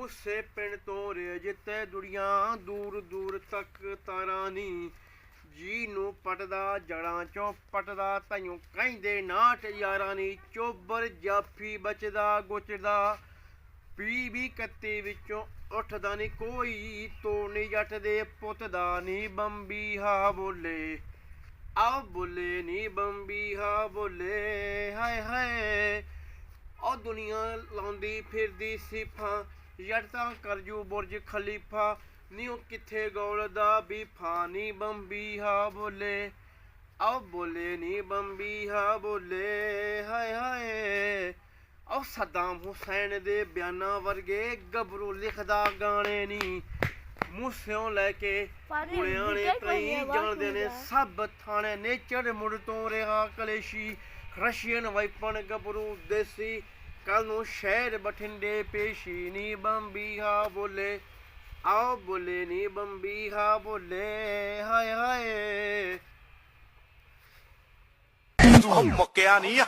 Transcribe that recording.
ਮੂਸੇ ਪਿੰਡ ਤੋਂ ਜਿੱਤੇ ਦੁਨੀਆਂ ਦੂਰ ਦੂਰ ਤੱਕ ਤਾਰਾਂ ਨੀ ਜੀ ਨੂੰ ਪਟਦਾ ਜੜਾਂ ਚੋਂ ਪਟਦਾ ਤਾਈਓ ਕਹਿੰਦੇ ਨਾਟ ਯਾਰਾਂ ਨੀ ਚੋਬਰ ਜਾਫੀ ਬਚਦਾ ਗੁਚਦਾ ਪੀ ਵੀ ਕੱਤੀ ਵਿੱਚੋਂ ਉੱਠਦਾ ਨੀ ਕੋਈ ਤੋੜ ਜੱਟ ਦੇ ਪੁੱਤ ਦਾ ਨੀ ਬੰਬੀ ਹਾ ਬੋਲੇ ਆਓ ਬੋਲੇ ਨੀ ਬੰਬੀ ਹਾ ਬੋਲੇ ਹਾਏ ਹਾਏ ਉਹ ਦੁਨੀਆ ਲਾਉਂਦੀ ਫਿਰਦੀ ਸਿਫਾਂ ਜੱਟ ਤਾਂ ਕਰਜੂ ਬੁਰਜ ਖਲੀਫਾ ਨੀ ਉਹ ਕਿੱਥੇ ਗੌਲ ਦਾ ਵੀ ਫਾਨੀ ਬੰਬੀ ਹਾ ਬੋਲੇ ਆਓ ਬੋਲੇ ਨੀ ਬੰਬੀ ਹਾ ਬੋਲੇ ਹਾਏ ਹਾਏ ਉਹ ਸਦਾਮ ਹੁਸੈਨ ਦੇ ਬਿਆਨਾਂ ਵਰਗੇ ਗੱਭਰੂ ਲਿਖਦਾ ਗਾਣੇ ਨੀ ਮੂਸਿਓਂ ਲੈ ਕੇ ਪੁਲਿਆਂ ਨੇ ਕਈ ਜਾਣਦੇ ਨੇ ਸਭ ਥਾਣੇ ਨੇਚਰ ਮੁੜ ਤੋਂ ਰਿਹਾ ਕਲੇਸ਼ੀ ਰਸ਼ੀਅਨ ਵਾਈਪਨ ਗੱਭਰੂ ਦੇਸੀ ਕੱਲ ਨੂੰ ਸ਼ਹਿਰ ਬਠਿੰਡੇ ਪੇਸ਼ੀ ਨੀ ਬੰਬੀ ਹਾ ਬੋਲੇ ਆਓ ਬੋਲੇ ਨੀ ਬੰਬੀ ਹਾ ਬੋਲੇ ਹਾਏ ਹਾਏ ਮੁੱਕਿਆ ਨਹੀਂ